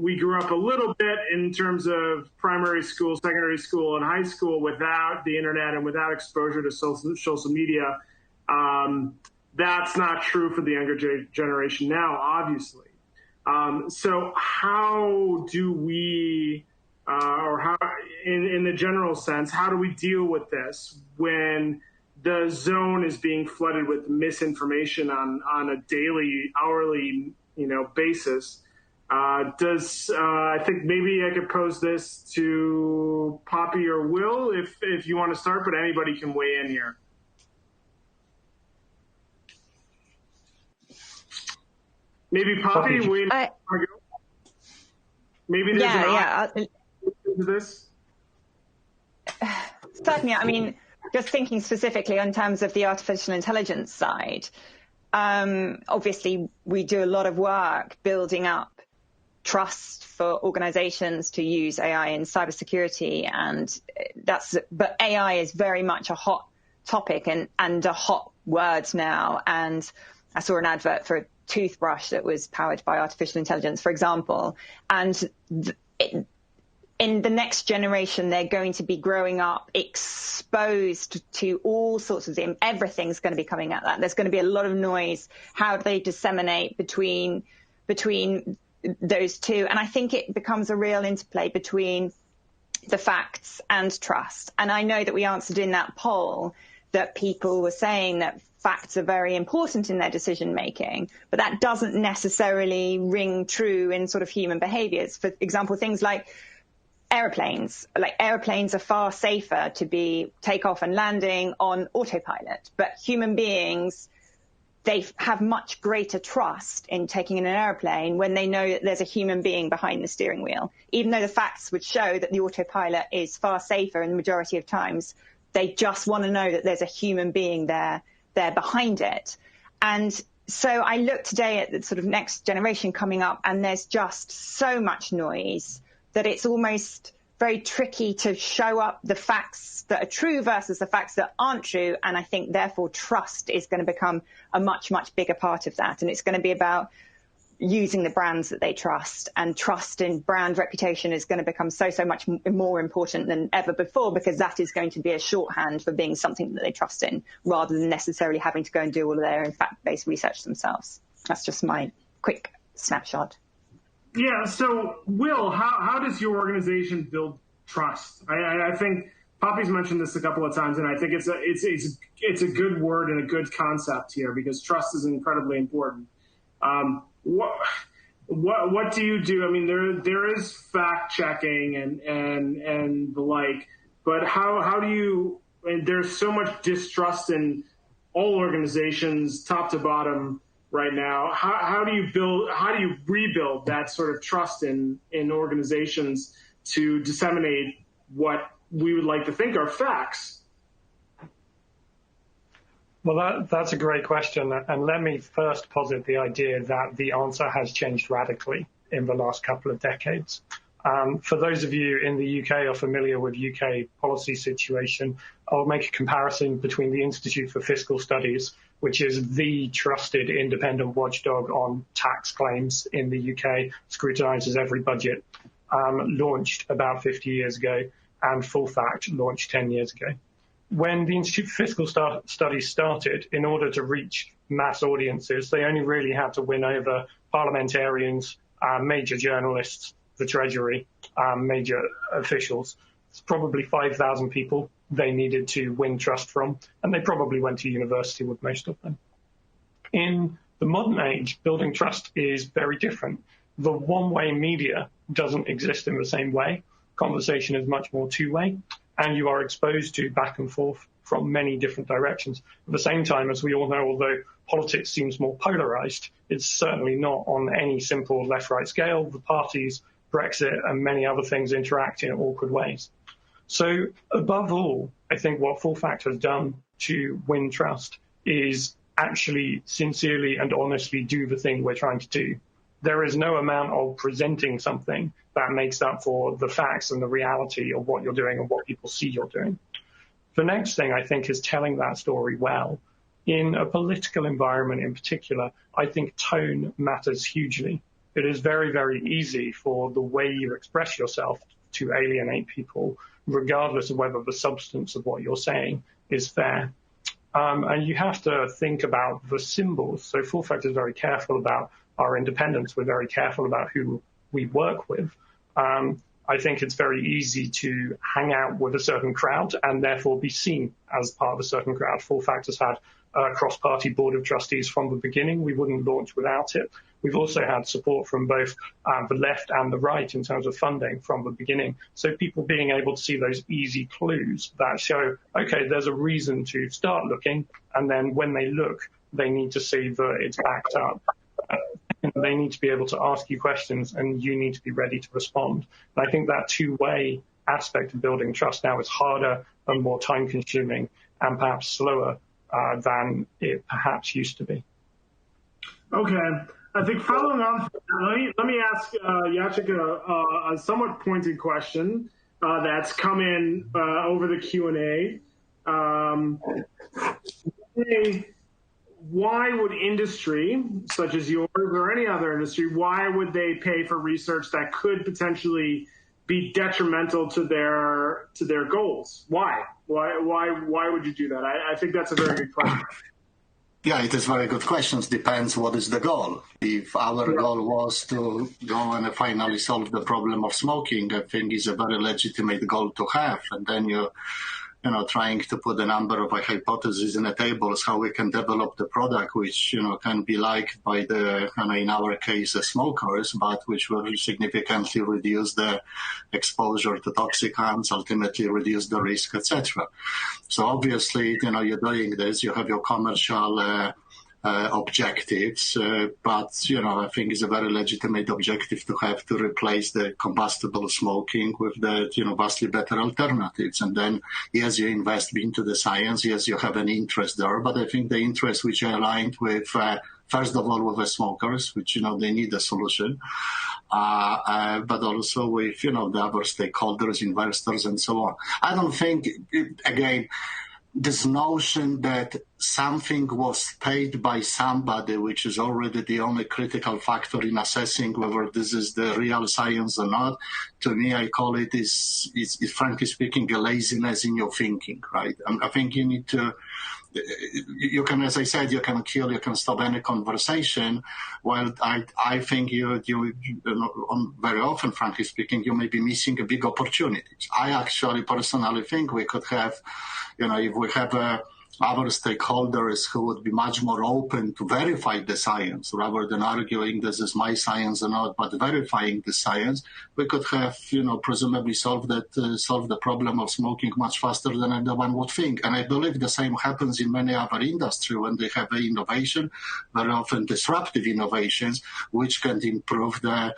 we grew up a little bit in terms of primary school, secondary school, and high school without the internet and without exposure to social media. That's not true for the younger generation now, obviously. So how do we, or how, in the general sense, how do we deal with this when the zone is being flooded with misinformation on a daily, hourly, basis? I think maybe I could pose this to Poppy or Will if you want to start, but anybody can weigh in here. Maybe Poppy, maybe there's this. Certainly, I mean, just thinking specifically in terms of the artificial intelligence side, obviously we do a lot of work building up trust for organizations to use AI in cybersecurity, but AI is very much a hot topic and a hot word now. And I saw an advert for a toothbrush that was powered by artificial intelligence, for example, and in the next generation, they're going to be growing up exposed to all sorts of things. Everything's going to be coming at that. There's going to be a lot of noise. How do they disseminate between those two? And I think it becomes a real interplay between the facts and trust. And I know that we answered in that poll that people were saying that facts are very important in their decision making, but that doesn't necessarily ring true in sort of human behaviors. For example, things like airplanes are far safer to be takeoff and landing on autopilot, but human beings, they have much greater trust in taking in an airplane when they know that there's a human being behind the steering wheel. Even though the facts would show that the autopilot is far safer in the majority of times, they just want to know that there's a human being there behind it. And so I look today at the sort of next generation coming up, and there's just so much noise that it's almost very tricky to show up the facts that are true versus the facts that aren't true. And I think, therefore, trust is going to become a much, much bigger part of that. And it's going to be about using the brands that they trust, and trust in brand reputation is going to become so much more important than ever before, because that is going to be a shorthand for being something that they trust in, rather than necessarily having to go and do all of their own fact-based research themselves. That's just my quick snapshot. Yeah. So, Will, how does your organization build trust? I think Poppy's mentioned this a couple of times, and I think it's a good word and a good concept here, because trust is incredibly important. What do you do? I mean, there is fact checking and the like, but how do you? And there's so much distrust in all organizations, top to bottom, right now. How do you rebuild that sort of trust in organizations to disseminate what we would like to think are facts? Well, that's a great question. And let me first posit the idea that the answer has changed radically in the last couple of decades. For those of you in the UK are familiar with UK policy situation, I'll make a comparison between the Institute for Fiscal Studies, which is the trusted independent watchdog on tax claims in the UK, scrutinizes every budget, launched about 50 years ago, and Full Fact launched 10 years ago. When the Institute for Fiscal Studies started, in order to reach mass audiences, they only really had to win over parliamentarians, major journalists, the Treasury, major officials. It's probably 5,000 people they needed to win trust from, and they probably went to university with most of them. In the modern age, building trust is very different. The one-way media doesn't exist in the same way. Conversation is much more two-way, and you are exposed to back and forth from many different directions. At the same time, as we all know, although politics seems more polarized, it's certainly not on any simple left-right scale. The parties, Brexit, and many other things interact in awkward ways. So above all, I think what Full Fact has done to win trust is actually sincerely and honestly do the thing we're trying to do. There is no amount of presenting something that makes up for the facts and the reality of what you're doing and what people see you're doing. The next thing, I think, is telling that story well. In a political environment in particular, I think tone matters hugely. It is very, very easy for the way you express yourself to alienate people, regardless of whether the substance of what you're saying is fair. And you have to think about the symbols. So Full Fact is very careful about our independence. We're very careful about who we work with. I think it's very easy to hang out with a certain crowd and therefore be seen as part of a certain crowd. Full Fact has had a cross-party board of trustees from the beginning. We wouldn't launch without it. We've also had support from both the left and the right in terms of funding from the beginning. So people being able to see those easy clues that show, okay, there's a reason to start looking. And then when they look, they need to see that it's backed up. They need to be able to ask you questions and you need to be ready to respond. And I think that two-way aspect of building trust now is harder and more time-consuming and perhaps slower than it perhaps used to be. Okay. I think following on, let me ask Jacek a somewhat pointed question that's come in over the Q&A. Why would industry, such as yours or any other industry, why would they pay for research that could potentially be detrimental to their goals? Why? Why would you do that? I think that's a very good question. Yeah, it is very good questions. Depends what is the goal. If our goal was to go and finally solve the problem of smoking, I think is a very legitimate goal to have. And then you're trying to put a number of hypotheses in the tables how we can develop the product, which, can be liked by the, in our case, the smokers, but which will significantly reduce the exposure to toxicants, ultimately reduce the risk, etc. So obviously, you're doing this, you have your commercial objectives, but I think it's a very legitimate objective to have to replace the combustible smoking with the vastly better alternatives. And then yes, you invest into the science, yes, you have an interest there, but I think the interest which are aligned with first of all with the smokers, which they need a solution, but also with the other stakeholders, investors, and so on. I don't think again this notion that something was paid by somebody, which is already the only critical factor in assessing whether this is the real science or not, to me, I call it is frankly speaking, a laziness in your thinking, right? I think you need to, you can, as I said, you can kill, you can stop any conversation. While I think you very often, frankly speaking, you may be missing a big opportunities. I actually personally think we could have, if we have other stakeholders who would be much more open to verify the science rather than arguing this is my science or not, but verifying the science, we could have, presumably solve the problem of smoking much faster than anyone would think. And I believe the same happens in many other industries when they have innovation, very often disruptive innovations, which can improve the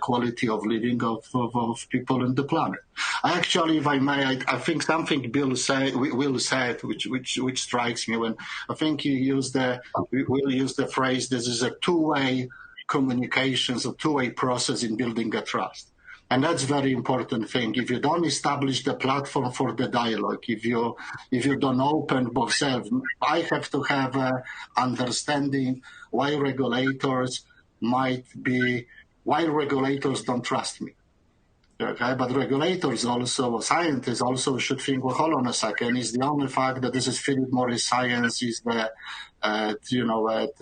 quality of living of people on the planet. I actually, if I may, I think something Will said, which strikes me when I think we'll use the phrase, this is a two-way communications, a two-way process in building a trust. And that's a very important thing. If you don't establish the platform for the dialogue, if you don't open both sides, I have to have an understanding why regulators don't trust me. Okay, but regulators also, scientists also should think, well, hold on a second, is the only fact that this is Philip Morris science is the,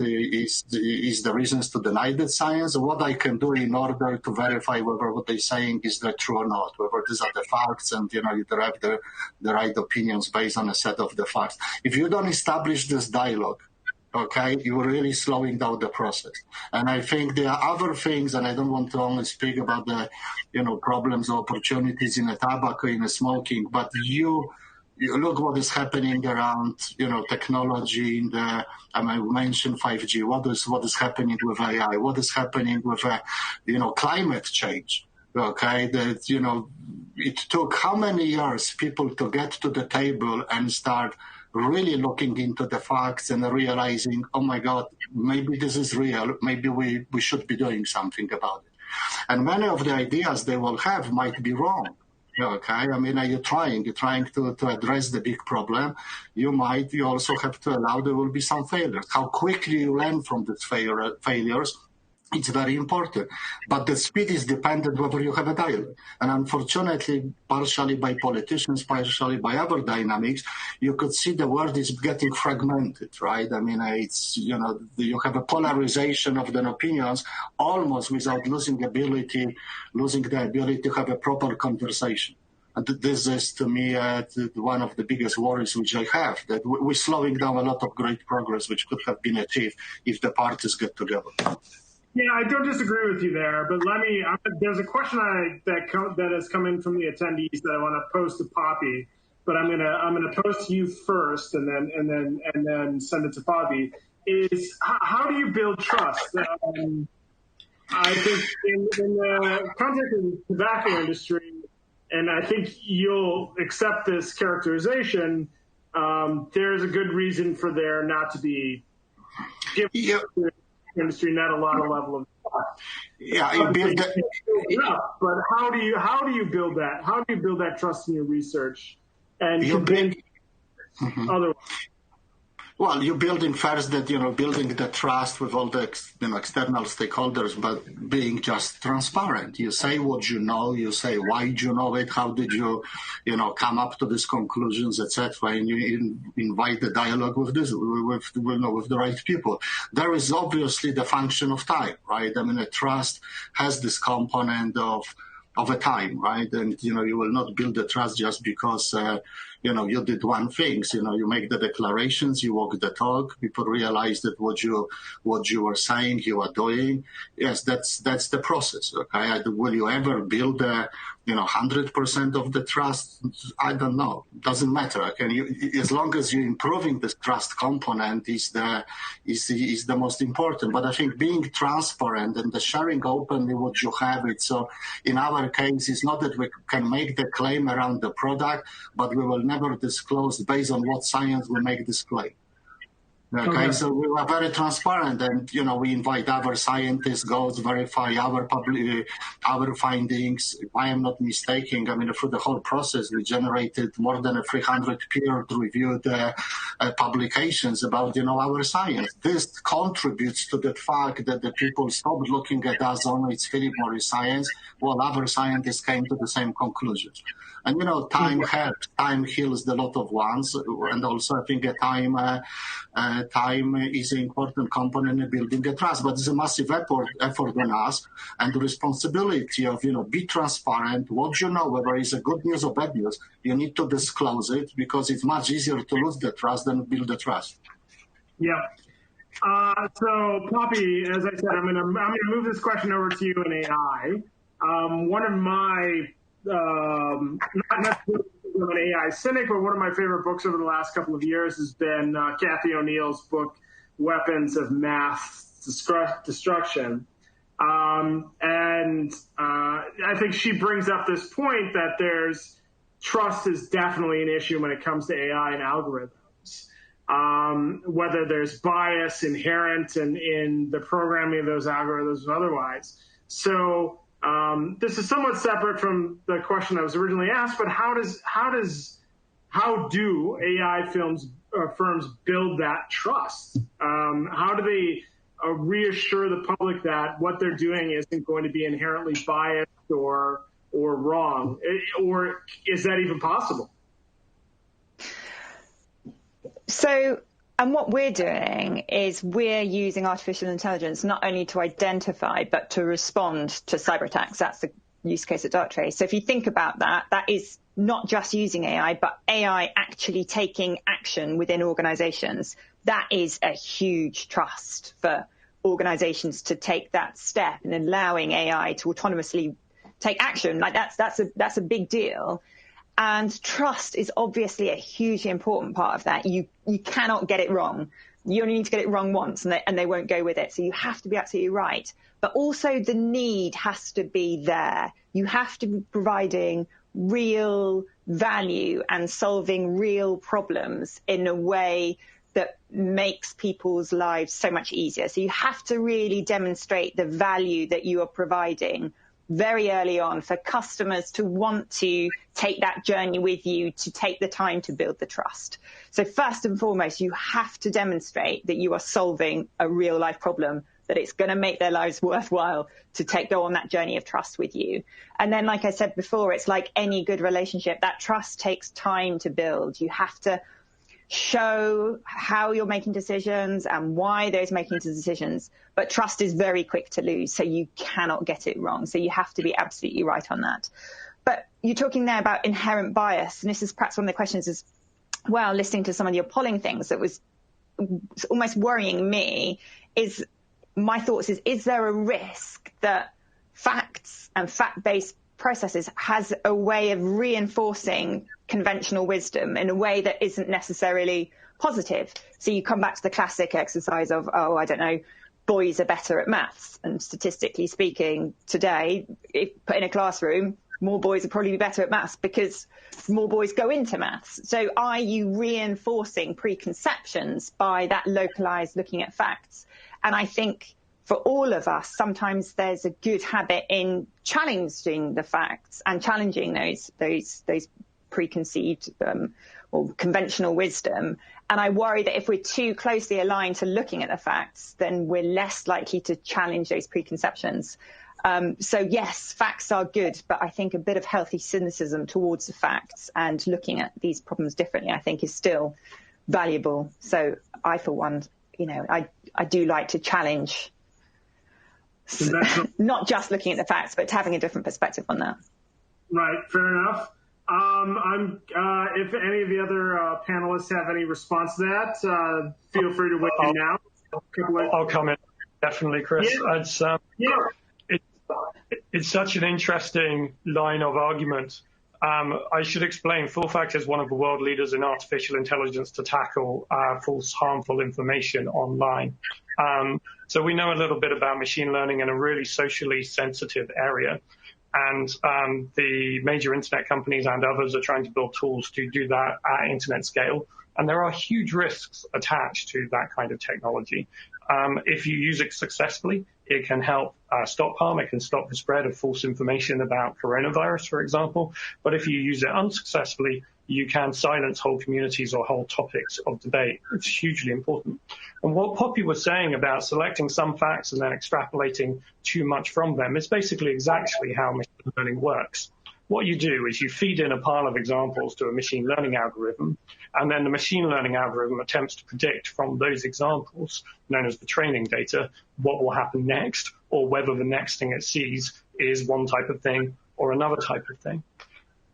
is the reasons to deny that science? What I can do in order to verify whether what they're saying is the true or not, whether these are the facts and, you derive the right opinions based on a set of the facts. If you don't establish this dialogue, okay, you're really slowing down the process. And I think there are other things, and I don't want to only speak about the, problems or opportunities in the tobacco, in the smoking, but you look what is happening around, technology in the, I mentioned 5G, what is happening with AI, what is happening with, climate change. Okay, that, it took how many years people to get to the table and start really looking into the facts and realizing, oh my God, maybe this is real. Maybe we should be doing something about it. And many of the ideas they will have might be wrong. Okay, I mean, you're trying to address the big problem. You also have to allow there will be some failures. How quickly you learn from these failures, it's very important. But the speed is dependent whether you have a dialogue. And unfortunately, partially by politicians, partially by other dynamics, you could see the world is getting fragmented, right? I mean, it's, you have a polarization of the opinions almost without losing the ability to have a proper conversation. And this is, to me, one of the biggest worries which I have, that we're slowing down a lot of great progress which could have been achieved if the parties get together. Yeah, I don't disagree with you there, but there's a question that has come in from the attendees that I want to pose to Poppy, but I'm gonna pose to you first, and then send it to Poppy. Is how do you build trust? I think in the context of the tobacco industry, and I think you'll accept this characterization, there's a good reason for there not to be given. Yeah. Industry, not a lot of level of trust. Yeah, you build that. But how do you build that? How do you build that trust in your research and convince otherwise? Well, you're building first that, building the trust with all the, external stakeholders, but being just transparent. You say what you know, you say why do you know it, how did you, come up to these conclusions, etc. And you invite the dialogue with the right people. There is obviously the function of time, right? I mean, a trust has this component of a time, right? And, you will not build the trust just because, you did one thing. You make the declarations, you walk the talk, people realize that what you were saying, you are doing. Yes, that's the process, okay? Will you ever build 100% of the trust? I don't know. Doesn't matter. As long as you're improving this trust component is the most important. But I think being transparent and the sharing openly what you have it. So in our case, it's not that we can make the claim around the product, but we will never disclose based on what science we make this claim. Okay, so we are very transparent, and we invite other scientists, go verify our findings. If I am not mistaken, through the whole process, we generated more than 300 peer-reviewed publications about our science. This contributes to the fact that the people stopped looking at us only it's Philip Morris science, while other scientists came to the same conclusions. And time helps. Time heals a lot of ones, and also I think time is an important component in building a trust. But it's a massive effort on us, and the responsibility of be transparent. What whether it's a good news or bad news, you need to disclose it because it's much easier to lose the trust than build the trust. Yeah. So, Poppy, as I said, I'm gonna move this question over to you in AI. One of my not necessarily an AI cynic, but one of my favorite books over the last couple of years has been Cathy O'Neill's book, Weapons of Mass Destruction. And I think she brings up this point that trust is definitely an issue when it comes to AI and algorithms. Whether there's bias inherent in the programming of those algorithms or otherwise. So this is somewhat separate from the question I was originally asked, but how do AI firms build that trust? How do they reassure the public that what they're doing isn't going to be inherently biased or or wrong? Or is that even possible? So, and what we're doing is we're using artificial intelligence not only to identify, but to respond to cyber attacks. That's the use case at Darktrace. So if you think about that, that is not just using AI, but AI actually taking action within organizations. That is a huge trust for organizations to take that step and allowing AI to autonomously take action. Like that's a big deal. And trust is obviously a hugely important part of that. You cannot get it wrong. You only need to get it wrong once and they won't go with it. So you have to be absolutely right. But also the need has to be there. You have to be providing real value and solving real problems in a way that makes people's lives so much easier. So you have to really demonstrate the value that you are providing very early on for customers to want to take that journey with you, to take the time to build the trust. So first and foremost, you have to demonstrate that you are solving a real life problem, that it's going to make their lives worthwhile to go on that journey of trust with you. And then, like I said before, it's like any good relationship, that trust takes time to build. You have to show how you're making decisions and why those making decisions. But trust is very quick to lose, so you cannot get it wrong. So you have to be absolutely right on that. But you're talking there about inherent bias, and this is perhaps one of the questions as well, listening to some of your polling things that was almost worrying me, is my thoughts is there a risk that facts and fact-based processes has a way of reinforcing conventional wisdom in a way that isn't necessarily positive? So you come back to the classic exercise of, oh, I don't know, boys are better at maths. And statistically speaking, today, if put in a classroom, more boys will probably be better at maths because more boys go into maths. So are you reinforcing preconceptions by that localized looking at facts? And I think for all of us, sometimes there's a good habit in challenging the facts and challenging those preconceived or conventional wisdom. And I worry that if we're too closely aligned to looking at the facts, then we're less likely to challenge those preconceptions. So yes, facts are good, but I think a bit of healthy cynicism towards the facts and looking at these problems differently, I think, is still valuable. So I, for one, I do like to challenge not just looking at the facts, but having a different perspective on that. Right, fair enough. If any of the other panelists have any response to that, feel free to weigh in now. I'll comment, definitely, Chris. Yeah. It's such an interesting line of argument. I should explain, Full Fact is one of the world leaders in artificial intelligence to tackle false, harmful information online. So we know a little bit about machine learning in a really socially sensitive area. And the major internet companies and others are trying to build tools to do that at internet scale. And there are huge risks attached to that kind of technology. If you use it successfully, it can help stop harm. It can stop the spread of false information about coronavirus, for example. But if you use it unsuccessfully, you can silence whole communities or whole topics of debate. It's hugely important. And what Poppy was saying about selecting some facts and then extrapolating too much from them is basically exactly how machine learning works. What you do is you feed in a pile of examples to a machine learning algorithm, and then the machine learning algorithm attempts to predict from those examples, known as the training data, what will happen next, or whether the next thing it sees is one type of thing or another type of thing.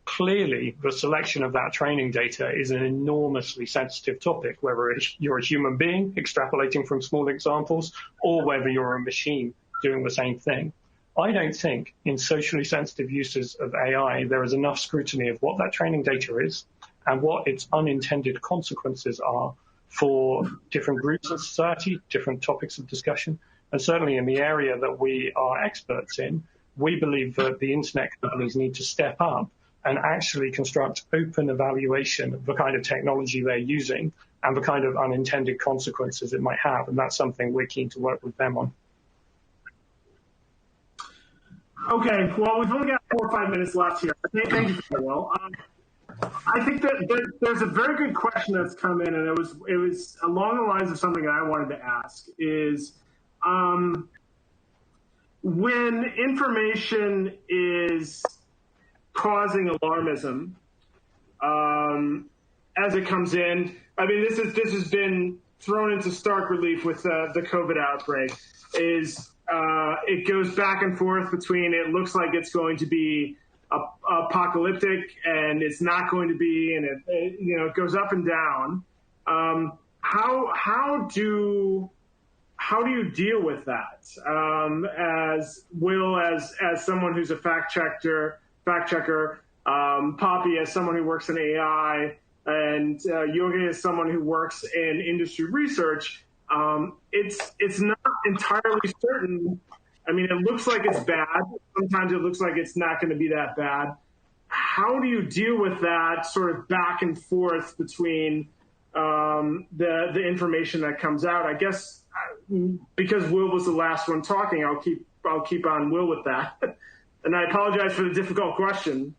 Clearly, the selection of that training data is an enormously sensitive topic, whether you're a human being extrapolating from small examples or whether you're a machine doing the same thing. I don't think in socially sensitive uses of AI there is enough scrutiny of what that training data is and what its unintended consequences are for different groups of society, different topics of discussion. And certainly in the area that we are experts in, we believe that the internet companies need to step up and actually construct open evaluation of the kind of technology they're using and the kind of unintended consequences it might have. And that's something we're keen to work with them on. Okay, well, we've only got 4 or 5 minutes left here. Thank you for that, Will. I think that there's a very good question that's come in, and it was along the lines of something that I wanted to ask, is when information is causing alarmism as it comes in. I mean, this has been thrown into stark relief with the COVID outbreak. It goes back and forth between it looks like it's going to be apocalyptic and it's not going to be, and it goes up and down. How do you deal with that? As someone who's a fact checker, Poppy as someone who works in AI, and Yogi as someone who works in industry research, it's not entirely certain. I mean, it looks like it's bad. Sometimes it looks like it's not going to be that bad. How do you deal with that sort of back and forth between the information that comes out? I guess because Will was the last one talking, I'll keep on Will with that. And I apologize for the difficult question.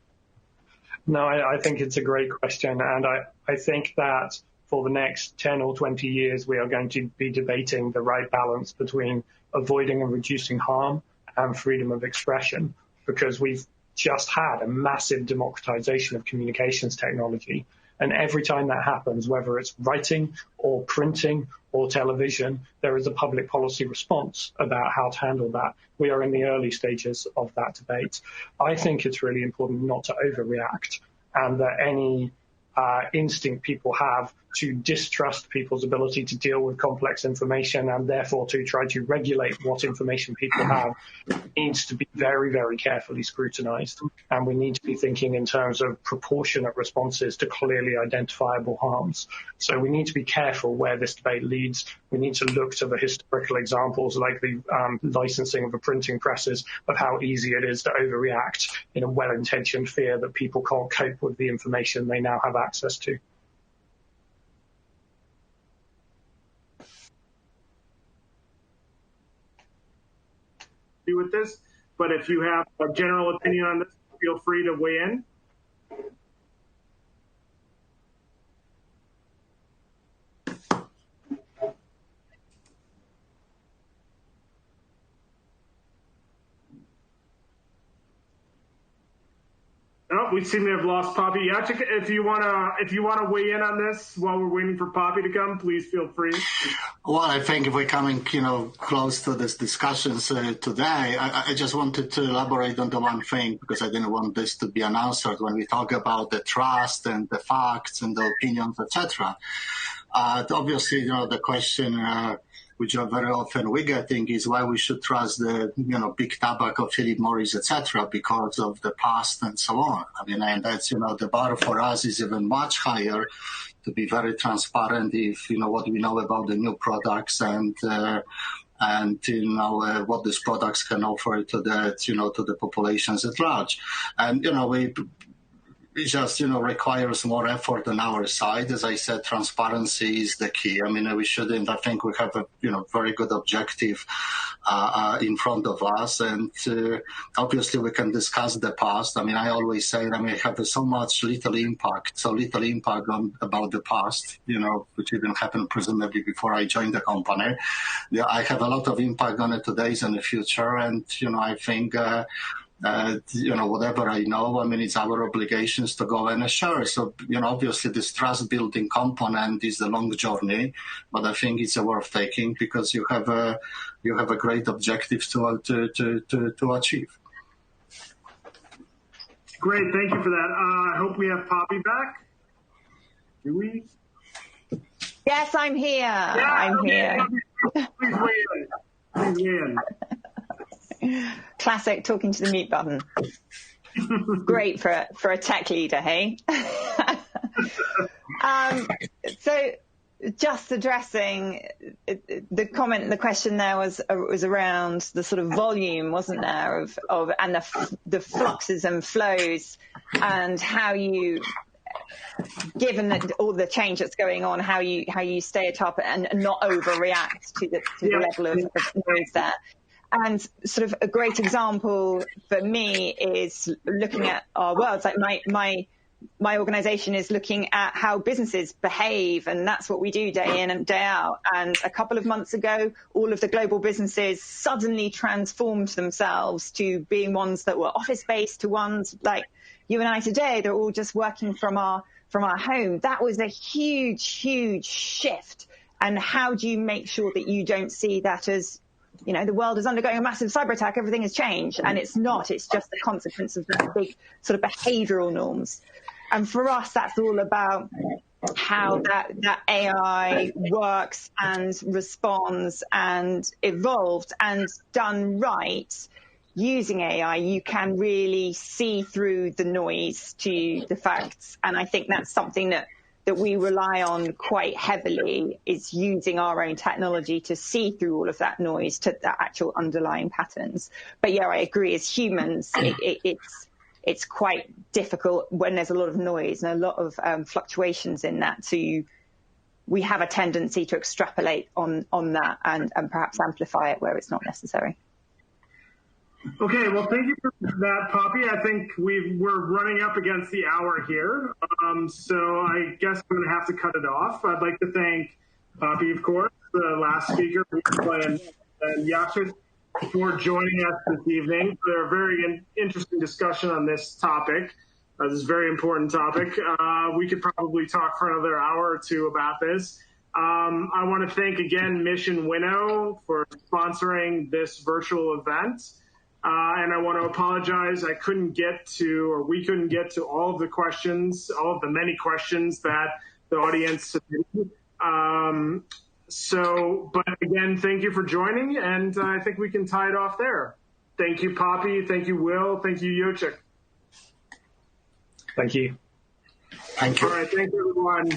No, I think it's a great question. And I think that for the next 10 or 20 years, we are going to be debating the right balance between avoiding and reducing harm and freedom of expression, because we've just had a massive democratization of communications technology. And every time that happens, whether it's writing or printing or television, there is a public policy response about how to handle that. We are in the early stages of that debate. I think it's really important not to overreact, and that any instinct people have to distrust people's ability to deal with complex information and therefore to try to regulate what information people have needs to be very, very carefully scrutinized. And we need to be thinking in terms of proportionate responses to clearly identifiable harms. So we need to be careful where this debate leads. We need to look to the historical examples like the licensing of the printing presses of how easy it is to overreact in a well-intentioned fear that people can't cope with the information they now have access to. With this, but if you have a general opinion on this, feel free to weigh in. Oh, we seem to have lost Poppy. Jacek, if you wanna weigh in on this while we're waiting for Poppy to come, please feel free. Well, I think if we're coming, close to this discussions today, I just wanted to elaborate on the one thing, because I didn't want this to be unanswered when we talk about the trust and the facts and the opinions, etc. Obviously, the question which are very often we're getting is why we should trust the, big tobacco, Philip Morris, etc., because of the past and so on. I mean, and that's, the bar for us is even much higher to be very transparent if, what we know about the new products and what these products can offer to the, to the populations at large. And, it just, requires more effort on our side. As I said, transparency is the key. I mean, we shouldn't, I think we have a, very good objective in front of us. And obviously we can discuss the past. I mean, I always say, I have so little impact about the past, which didn't happen presumably before I joined the company. Yeah, I have a lot of impact on it today and the future. And, I think, whatever I know, it's our obligations to go and share. So, obviously this trust building component is a long journey, but I think it's worth taking because you have a great objective to achieve. Great, thank you for that. I hope we have Poppy back. Do we? Yes, I'm here. Yeah, I'm here. Please weigh in. Classic talking to the mute button. Great for a tech leader, hey? So just addressing the question there was around the sort of volume, wasn't there, of and the fluxes and flows, and how you, given that all the change that's going on, how you stay atop and not overreact to the level of noise there. And sort of a great example for me is looking at our worlds. Like my organization is looking at how businesses behave, and that's what we do day in and day out. And a couple of months ago, all of the global businesses suddenly transformed themselves to being ones that were office-based to ones like, you and I today, they're all just working from our home. That was a huge, huge shift. And how do you make sure that you don't see that as, you know, the world is undergoing a massive cyber attack, everything has changed? And it's not. It's just the consequence of the big sort of behavioral norms. And for us, that's all about how that AI works and responds and evolves, and done right. Using AI, you can really see through the noise to the facts. And I think that's something that we rely on quite heavily, is using our own technology to see through all of that noise to the actual underlying patterns. But yeah, I agree, as humans, it's quite difficult when there's a lot of noise and a lot of fluctuations in that. We have a tendency to extrapolate on that and perhaps amplify it where it's not necessary. Okay, well, thank you for that, Poppy. I think we're running up against the hour here, so I guess I'm going to have to cut it off. I'd like to thank Poppy, of course, the last speaker, and Jacek, for joining us this evening for a very interesting discussion on this topic. This is a very important topic. We could probably talk for another hour or two about this. I want to thank again Mission Winnow for sponsoring this virtual event. And I want to apologize. We couldn't get to all of the questions, all of the many questions that the audience submitted. But again, thank you for joining, and I think we can tie it off there. Thank you, Poppy. Thank you, Will. Thank you, Jacek. Thank you. Thank you. All right. Thank you, everyone.